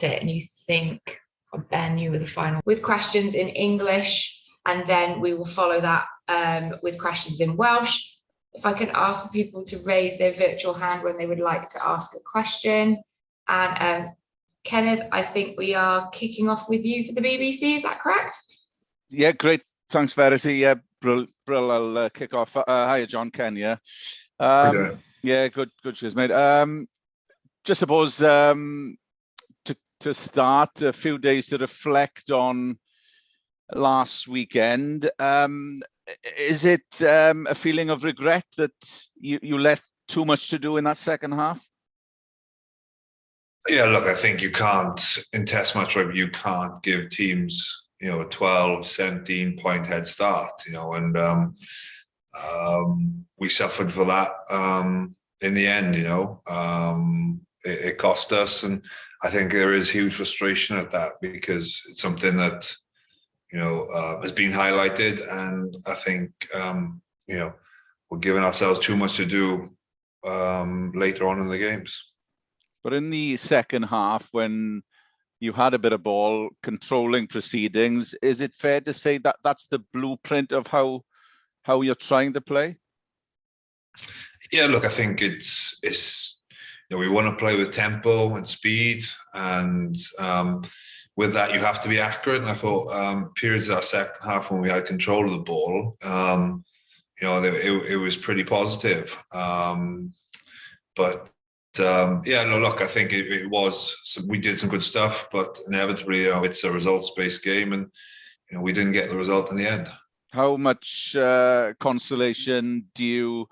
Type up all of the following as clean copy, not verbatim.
it and you think, Ben, you were the final, with questions in English, and then we will follow that with questions in Welsh. If I could ask for people to raise their virtual hand when they would like to ask a question. And Kenneth, I think we are kicking off with you for the BBC, is that correct? Yeah, great. Thanks, Verity. Yeah, Brill, I'll kick off. Hiya, John, Ken, yeah. Yeah, good cheers, mate. Just suppose to start, a few days to reflect on last weekend. Is it a feeling of regret that you left too much to do in that second half? Yeah, look, I think you can't, in Test match rugby, you can't give teams, a 12, 17 point head start, and we suffered for that in the end, it cost us. And I think there is huge frustration at that because it's something that, has been highlighted. And I think, we're giving ourselves too much to do later on in the games. But in the second half, when you had a bit of ball controlling proceedings, is it fair to say that that's the blueprint of how you're trying to play? Yeah, look, I think it's we want to play with tempo and speed, and with that you have to be accurate. And I thought periods of our second half when we had control of the ball, it was pretty positive. But look, I think it was. We did some good stuff, but inevitably, it's a results-based game, and we didn't get the result in the end. How much consolation do you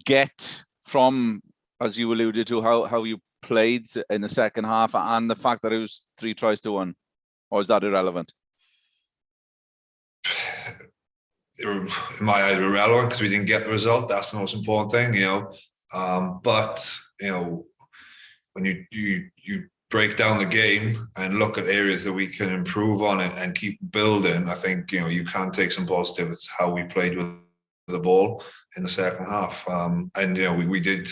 get from, as you alluded to, how you played in the second half and the fact that it was 3 tries to 1, or is that irrelevant? In my eyes, irrelevant because we didn't get the result. That's the most important thing, But when you break down the game and look at areas that we can improve on it and keep building, I think you can take some positives how we played with the ball in the second half. And we did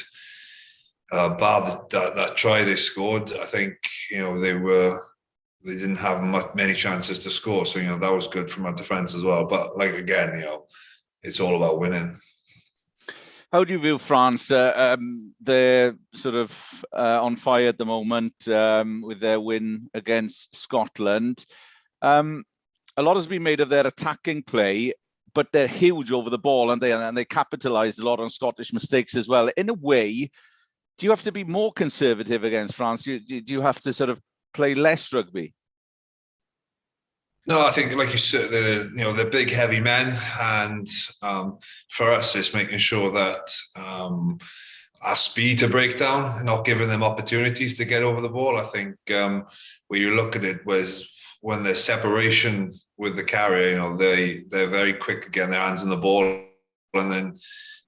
bar that try they scored. I think they didn't have many chances to score, so that was good from our defense as well. But again, it's all about winning. How do you view France? They're sort of on fire at the moment with their win against Scotland. A lot has been made of their attacking play, but they're huge over the ball, and they capitalised a lot on Scottish mistakes as well. In a way, do you have to be more conservative against France? Do you have to sort of play less rugby? No, I think, like you said, they're big, heavy men, and for us, it's making sure that our speed to break down and not giving them opportunities to get over the ball. I think where you look at it was when there's separation with the carrier, they're very quick to get their hands on the ball, and then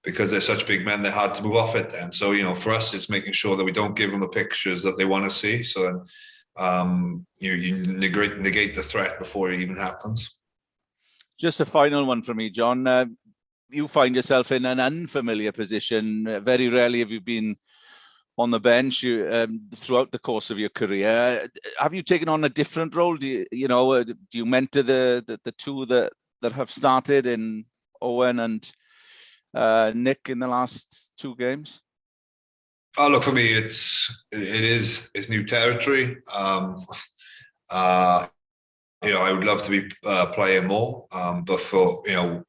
because they're such big men, they're hard to move off it then. So, for us, it's making sure that we don't give them the pictures that they want to see. So then you negate the threat before it even happens. Just a final one for me, John. You find yourself in an unfamiliar position. Very rarely have you been on the bench throughout the course of your career. Have you taken on a different role? Do you mentor the two that have started in Owen and Nick in the last 2 games? Oh, look, for me, it's new territory. I would love to be playing more, but for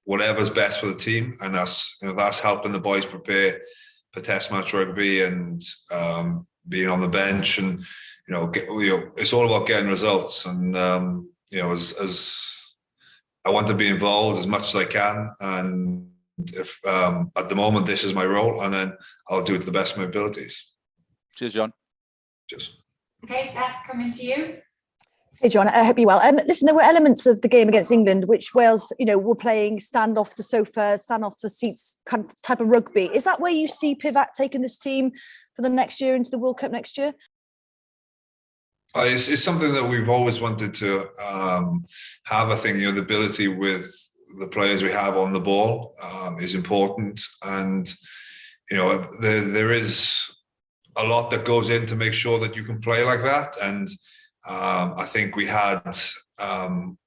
whatever's best for the team, and that's helping the boys prepare for Test match rugby and being on the bench, and it's all about getting results. And as I want to be involved as much as I can, and if at the moment this is my role, and then I'll do it to the best of my abilities. Cheers, John. Cheers. Okay, Beth, coming to you. Hey, John, I hope you're well. Listen, there were elements of the game against England which Wales, were playing stand off the sofa, stand off the seats kind of type of rugby. Is that where you see Pivac taking this team for the next year into the World Cup next year? It's something that we've always wanted to have. I think the ability with the players we have on the ball is important, and there is a lot that goes in to make sure that you can play like that. And I think we had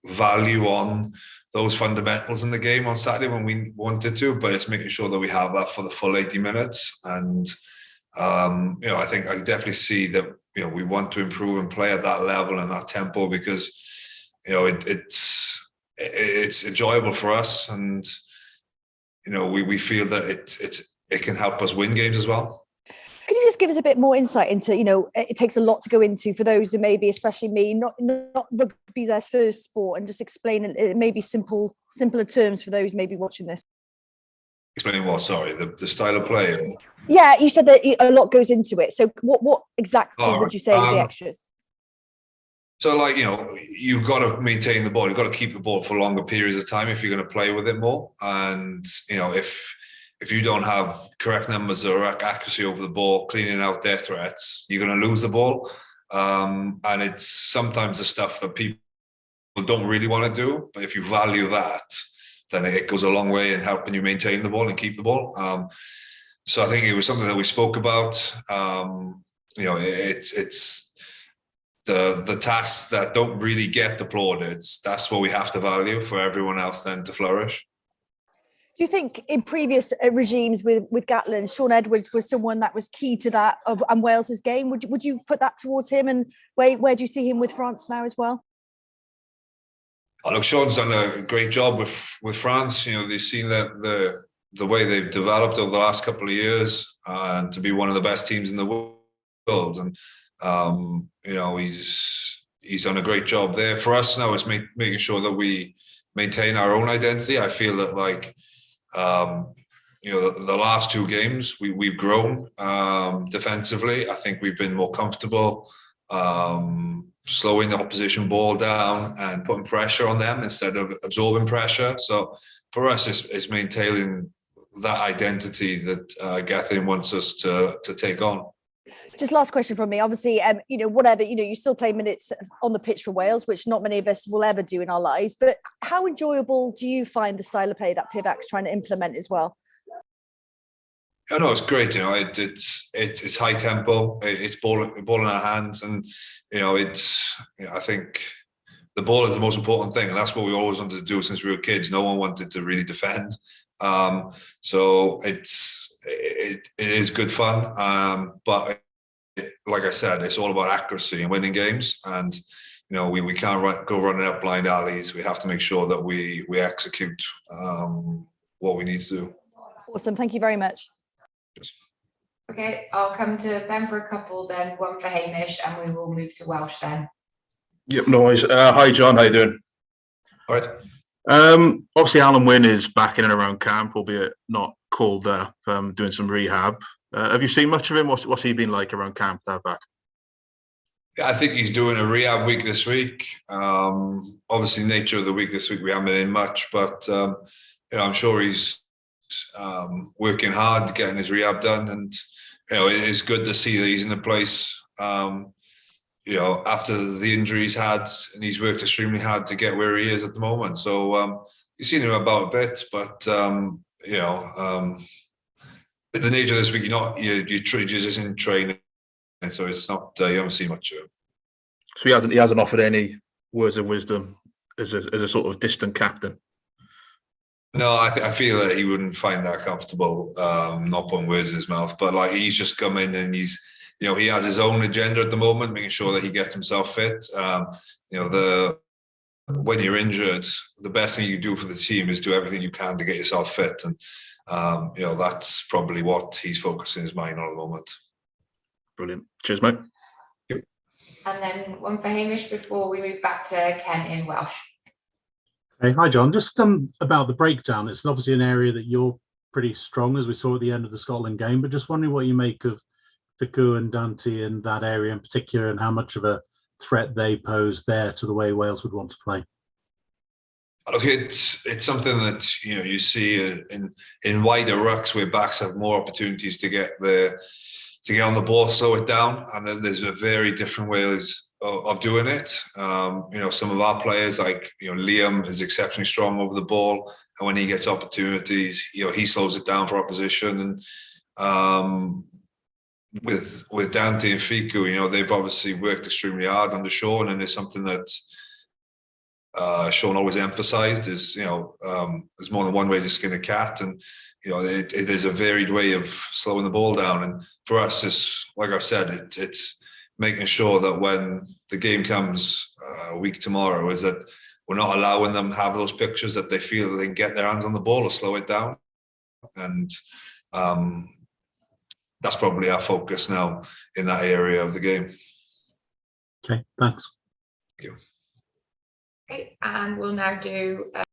value on those fundamentals in the game on Saturday when we wanted to, but it's making sure that we have that for the full 80 minutes. And I think I definitely see that we want to improve and play at that level and that tempo, because it's enjoyable for us, and we feel that it can help us win games as well. Can you just give us a bit more insight into, it takes a lot to go into for those who maybe, especially me, not rugby their first sport, and just explain it maybe simpler terms for those maybe watching this? Explain what? Sorry, the style of play? Yeah, you said that a lot goes into it. So what exactly would you say are the extras? So, you've got to maintain the ball. You've got to keep the ball for longer periods of time if you're going to play with it more. And, if you don't have correct numbers or accuracy over the ball, cleaning out their threats, you're going to lose the ball. And it's sometimes the stuff that people don't really want to do. But if you value that, then it goes a long way in helping you maintain the ball and keep the ball. So I think it was something that we spoke about. It's the tasks that don't really get applauded. That's what we have to value for everyone else then to flourish. Do you think in previous regimes with Gatland, Sean Edwards was someone that was key to that and Wales's game? Would you put that towards him, and where do you see him with France now as well? Oh, look, Sean's done a great job with France. They've seen that the way they've developed over the last couple of years, and to be one of the best teams in the world. And he's done a great job there. For us now, is making sure that we maintain our own identity. I feel that the last two games we've grown defensively. I think we've been more comfortable slowing the opposition ball down and putting pressure on them instead of absorbing pressure. So for us, it's maintaining that identity that Gatland wants us to take on. Just last question from me. Obviously, you still play minutes on the pitch for Wales, which not many of us will ever do in our lives. But how enjoyable do you find the style of play that Pivac's trying to implement as well? I know it's great. It's high tempo. It's ball in our hands, and I think the ball is the most important thing, and that's what we always wanted to do since we were kids. No one wanted to really defend, so it is good fun. But like I said, it's all about accuracy and winning games, and we can't go running up blind alleys. We have to make sure that we execute what we need to do. Awesome. Thank you very much. Okay, I'll come to Ben for a couple, then one for Hamish, and we will move to Welsh then. Yep, no worries. Hi, John. How you doing? All right. Obviously, Alan Wynne is back in and around camp, albeit not called up, doing some rehab. Have you seen much of him? What's he been like around camp that back? Yeah, I think he's doing a rehab week this week. Obviously, nature of the week this week, we haven't been in much, but I'm sure he's working hard, getting his rehab done, and it is good to see that he's in a place after the injury he's had, and he's worked extremely hard to get where he is at the moment. So you've seen him about a bit, but the nature of this week, you're just in training, and so it's not you haven't seen much of him. So he hasn't offered any words of wisdom as a sort of distant captain. No, I feel that he wouldn't find that comfortable, not putting words in his mouth. But he's just come in and he has his own agenda at the moment, making sure that he gets himself fit. When you're injured, the best thing you do for the team is do everything you can to get yourself fit, and that's probably what he's focusing his mind on at the moment. Brilliant. Cheers, mate. Yep. And then one for Hamish before we move back to Ken in Welsh. Hey, hi, John. Just about the breakdown. It's obviously an area that you're pretty strong, as we saw at the end of the Scotland game, but just wondering what you make of Fiku and Dante in that area in particular, and how much of a threat they pose there to the way Wales would want to play. Look, it's something that you see in wider rucks where backs have more opportunities to get on the ball, slow it down, and then there's a very different ways of doing it. Some of our players, like Liam, is exceptionally strong over the ball, and when he gets opportunities, he slows it down for opposition. And with Dante and Fiku, you know, they've obviously worked extremely hard under Sean, and it's something that Sean always emphasised is, you know, there's more than one way to skin a cat, and you know, it is a varied way of slowing the ball down. And for us, it's like I've said, it's making sure that when the game comes a week tomorrow, is that we're not allowing them to have those pictures that they feel that they can get their hands on the ball or slow it down. And that's probably our focus now in that area of the game. Okay, thanks. Thank you. Okay, and we'll now do